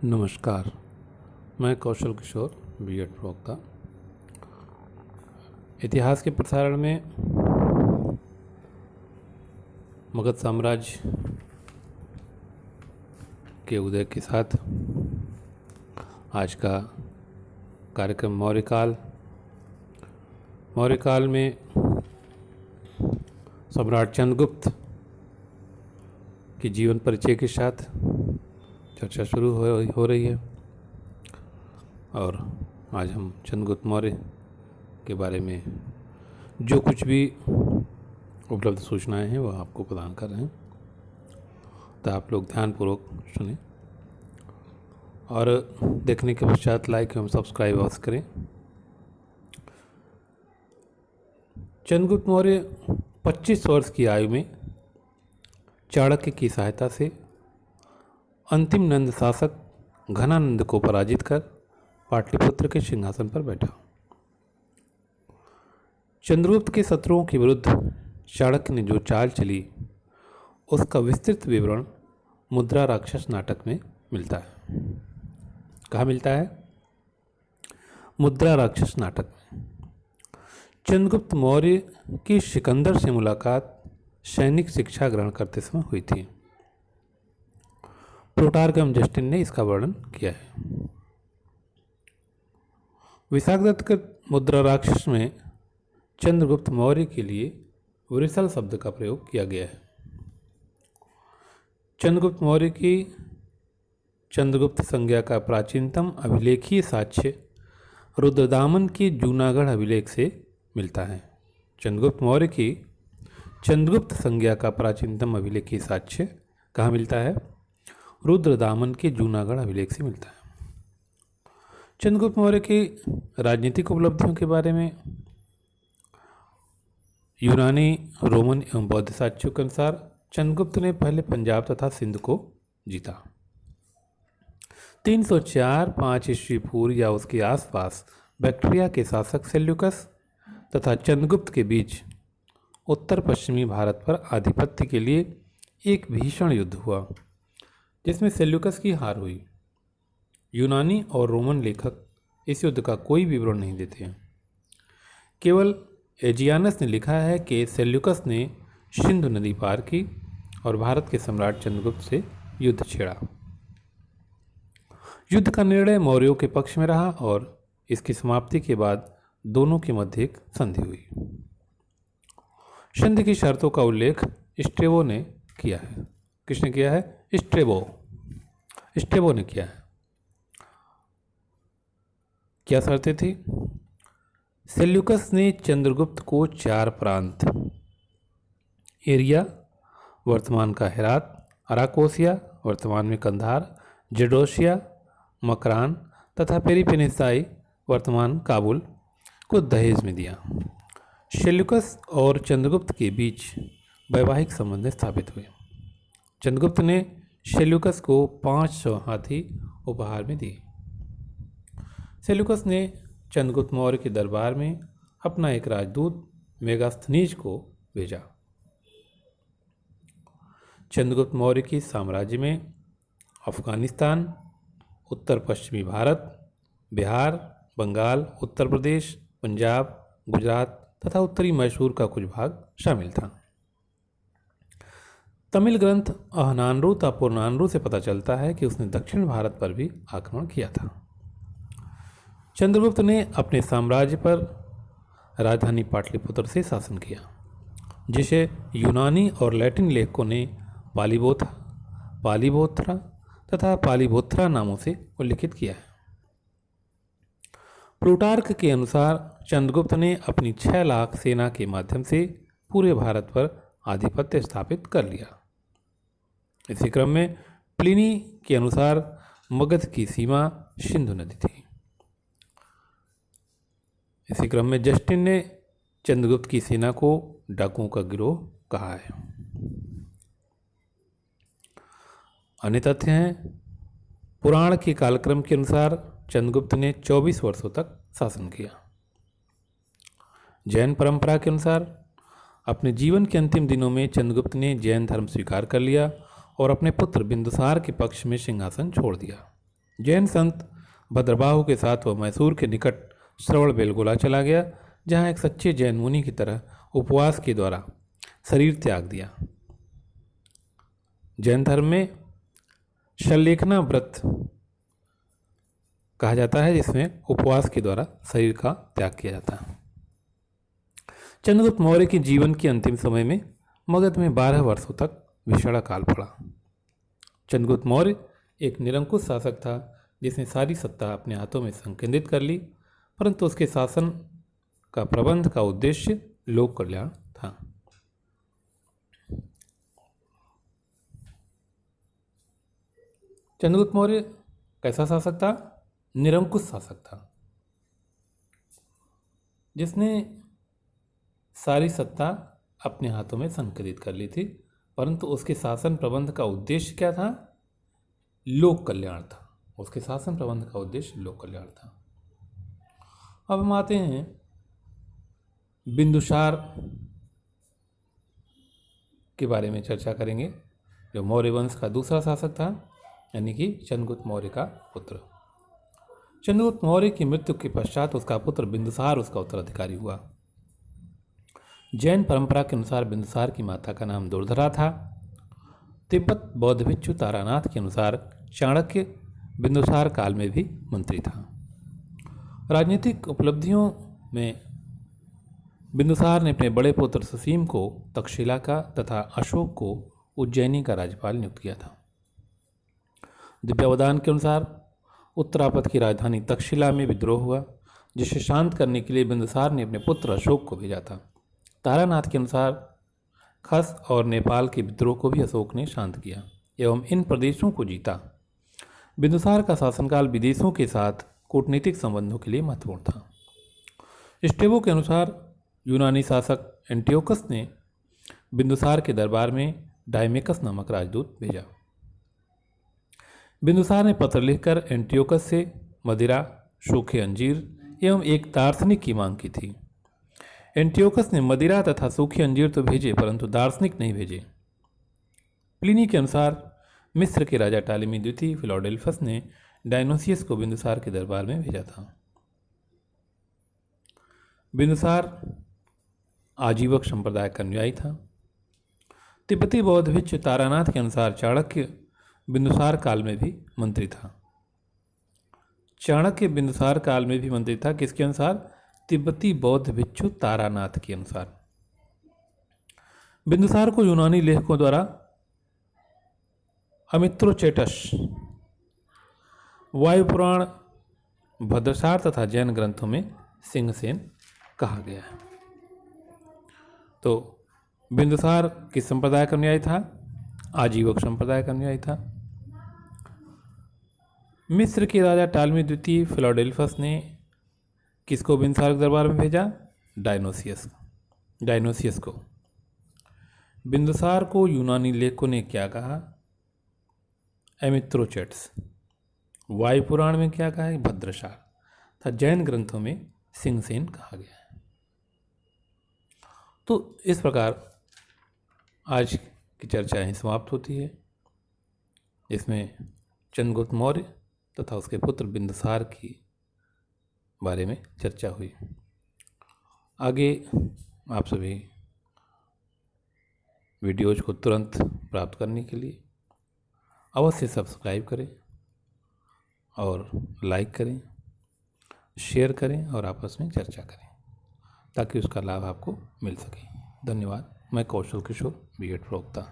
नमस्कार। मैं कौशल किशोर बीएड प्रवक्ता। इतिहास के प्रसारण में मगध साम्राज्य के उदय के साथ आज का कार्यक्रम मौर्यकाल में सम्राट चंद्रगुप्त के जीवन परिचय के साथ चर्चा शुरू हो रही है और आज हम चंद्रगुप्त मौर्य के बारे में जो कुछ भी उपलब्ध सूचनाएं हैं वह आपको प्रदान कर रहे हैं, तो आप लोग ध्यानपूर्वक सुने और देखने के पश्चात लाइक एवं सब्सक्राइब अवश्य करें। चंद्रगुप्त मौर्य 25 वर्ष की आयु में चाणक्य की सहायता से अंतिम नंद शासक घनानंद को पराजित कर पाटलिपुत्र के सिंहासन पर बैठा। चंद्रगुप्त के शत्रुओं के विरुद्ध चाणक्य ने जो चाल चली उसका विस्तृत विवरण मुद्रा राक्षस नाटक में मिलता है। कहाँ मिलता है? मुद्रा राक्षस नाटक में। चंद्रगुप्त मौर्य की सिकंदर से मुलाकात सैनिक शिक्षा ग्रहण करते समय हुई थी। प्लूटार्क एवं जस्टिन ने इसका वर्णन किया है। विशाखदत्त के मुद्रा राक्षस में चंद्रगुप्त मौर्य के लिए वृषल शब्द का प्रयोग किया गया है। चंद्रगुप्त मौर्य की चंद्रगुप्त संज्ञा का प्राचीनतम अभिलेखीय साक्ष्य रुद्रदामन के जूनागढ़ अभिलेख से मिलता है। चंद्रगुप्त मौर्य की चंद्रगुप्त संज्ञा का प्राचीनतम अभिलेखीय साक्ष्य कहाँ मिलता है? रुद्रदामन के जूनागढ़ अभिलेख से मिलता है। चंद्रगुप्त मौर्य की राजनीतिक उपलब्धियों के बारे में यूनानी, रोमन एवं बौद्ध साक्ष्यों के अनुसार चंद्रगुप्त ने पहले पंजाब तथा सिंध को जीता। 304-5 ईस्वी पूर्व या उसके आसपास बैक्ट्रिया के शासक सेल्यूकस तथा चंद्रगुप्त के बीच उत्तर पश्चिमी भारत पर आधिपत्य के लिए एक भीषण युद्ध हुआ जिसमें सेल्यूकस की हार हुई। यूनानी और रोमन लेखक इस युद्ध का कोई विवरण नहीं देते हैं। केवल एजियानस ने लिखा है कि सेल्यूकस ने सिंधु नदी पार की और भारत के सम्राट चंद्रगुप्त से युद्ध छेड़ा। युद्ध का निर्णय मौर्यों के पक्ष में रहा और इसकी समाप्ति के बाद दोनों के मध्य एक संधि हुई। संधि की शर्तों का उल्लेख स्ट्रेबो ने किया है। किसने किया है? स्ट्रेबो ने किया है। क्या शर्तें थी? सेल्यूकस ने चंद्रगुप्त को 4 प्रांत एरिया वर्तमान का हेरात, अराकोसिया वर्तमान में कंधार, जडोसिया, मकरान तथा पेरिपेनेसाई वर्तमान काबुल को दहेज में दिया। सेल्यूकस और चंद्रगुप्त के बीच वैवाहिक संबंध स्थापित हुए। चंद्रगुप्त ने सेल्यूकस को 500 हाथी उपहार में दिए। सेल्यूकस ने चंद्रगुप्त मौर्य के दरबार में अपना एक राजदूत मेगास्थनीज को भेजा। चंद्रगुप्त मौर्य की साम्राज्य में अफगानिस्तान, उत्तर पश्चिमी भारत, बिहार, बंगाल, उत्तर प्रदेश, पंजाब, गुजरात तथा उत्तरी मैसूर का कुछ भाग शामिल था। तमिल ग्रंथ अहनानरू पुरनानरू से पता चलता है कि उसने दक्षिण भारत पर भी आक्रमण किया था। चंद्रगुप्त ने अपने साम्राज्य पर राजधानी पाटलिपुत्र से शासन किया, जिसे यूनानी और लैटिन लेखकों ने पालीबोथरा तथा पालीबोथरा नामों से उल्लिखित किया है। प्लूटार्क के अनुसार चंद्रगुप्त ने अपनी 6 लाख सेना के माध्यम से पूरे भारत पर आधिपत्य स्थापित कर लिया। इसी क्रम में प्लिनी के अनुसार मगध की सीमा सिंधु नदी थी। इसी क्रम में जस्टिन ने चंद्रगुप्त की सेना को डाकुओं का गिरोह कहा है। अन्य तथ्य हैं, पुराण के कालक्रम के अनुसार चंद्रगुप्त ने 24 वर्षों तक शासन किया। जैन परंपरा के अनुसार अपने जीवन के अंतिम दिनों में चंद्रगुप्त ने जैन धर्म स्वीकार कर लिया और अपने पुत्र बिंदुसार के पक्ष में सिंहासन छोड़ दिया। जैन संत भद्रबाहु के साथ वह मैसूर के निकट श्रवण बेलगोला चला गया, जहाँ एक सच्चे जैन मुनि की तरह उपवास के द्वारा शरीर त्याग दिया। जैन धर्म में शल्लेखना व्रत कहा जाता है, जिसमें उपवास के द्वारा शरीर का त्याग किया जाता है। चंद्रगुप्त मौर्य के जीवन के अंतिम समय में मगध में 12 वर्षों तक विषाणा काल पड़ा। चंद्रगुप्त मौर्य एक निरंकुश शासक था, जिसने सारी सत्ता अपने हाथों में संकेंद्रित कर ली, परंतु उसके शासन का प्रबंध का उद्देश्य लोक कल्याण था। चंद्रगुप्त मौर्य कैसा शासक था? निरंकुश शासक था, जिसने सारी सत्ता अपने हाथों में संकलित कर ली थी, परंतु उसके शासन प्रबंध का उद्देश्य क्या था? लोक कल्याण था। उसके शासन प्रबंध का उद्देश्य लोक कल्याण था। अब हम आते हैं बिंदुसार के बारे में चर्चा करेंगे, जो मौर्य वंश का दूसरा शासक था, यानी कि चंद्रगुप्त मौर्य का पुत्र। चंद्रगुप्त मौर्य की मृत्यु के पश्चात उसका पुत्र बिंदुसार उसका उत्तराधिकारी हुआ। जैन परंपरा के अनुसार बिंदुसार की माता का नाम दुर्धरा था। तिब्बत बौद्ध भिक्षु तारानाथ के अनुसार चाणक्य बिंदुसार काल में भी मंत्री था। राजनीतिक उपलब्धियों में बिंदुसार ने अपने बड़े पुत्र सुसीम को तक्षशिला का तथा अशोक को उज्जैनी का राज्यपाल नियुक्त किया था। दिव्यावदान के अनुसार उत्तरापद की राजधानी तक्षशिला में विद्रोह हुआ, जिसे शांत करने के लिए बिंदुसार ने अपने पुत्र अशोक को भेजा था। तारानाथ के अनुसार खस और नेपाल के विद्रोह को भी अशोक ने शांत किया एवं इन प्रदेशों को जीता। बिंदुसार का शासनकाल विदेशों के साथ कूटनीतिक संबंधों के लिए महत्वपूर्ण था। स्टेबो के अनुसार यूनानी शासक एंटियोकस ने बिंदुसार के दरबार में डायमेकस नामक राजदूत भेजा। बिंदुसार ने पत्र लिखकर एंटियोकस से मदिरा, सूखे अंजीर एवं एक दार्शनिक की मांग की थी। एंटियोकस ने मदिरा तथा सूखे अंजीर तो भेजे, परंतु दार्शनिक नहीं भेजे। प्लिनी के अनुसार मिस्र के राजा टालेमी द्वितीय फिलाडेल्फस ने डायनोसियस को बिंदुसार के दरबार में भेजा था। बिंदुसार आजीवक संप्रदाय का अनुयायी था। तिब्बती बौद्ध भिक्षु तारानाथ के अनुसार चाणक्य बिंदुसार काल में भी मंत्री था। चाणक्य बिंदुसार काल में भी मंत्री था, किसके अनुसार? तिब्बती बौद्ध भिक्षु तारानाथ के अनुसार। बिंदुसार को यूनानी लेखकों द्वारा अमित्रोचेटस, वायुपुराण, भद्रसार तथा जैन ग्रंथों में सिंहसेन कहा गया है। तो बिंदुसार किस संप्रदाय का अनुयायी था? आजीवक संप्रदाय का अनुयायी था। मिस्र के राजा टालमी द्वितीय फिलाडेल्फस ने किसको बिंदुसार के दरबार में भेजा? डायनोसियस को। बिंदुसार को यूनानी लेखकों ने क्या कहा? एमित्रोचेट्स। वायुपुराण में क्या कहा है? भद्रसार तथा जैन ग्रंथों में सिंहसेन कहा गया है। तो इस प्रकार आज की चर्चा यहीं समाप्त होती है। इसमें चंद्रगुप्त मौर्य तथा उसके पुत्र बिंदुसार की बारे में चर्चा हुई। आगे आप सभी वीडियोज को तुरंत प्राप्त करने के लिए अवश्य सब्सक्राइब करें और लाइक करें, शेयर करें और आपस में चर्चा करें, ताकि उसका लाभ आपको मिल सके। धन्यवाद। मैं कौशल किशोर, बीएड प्रवक्ता।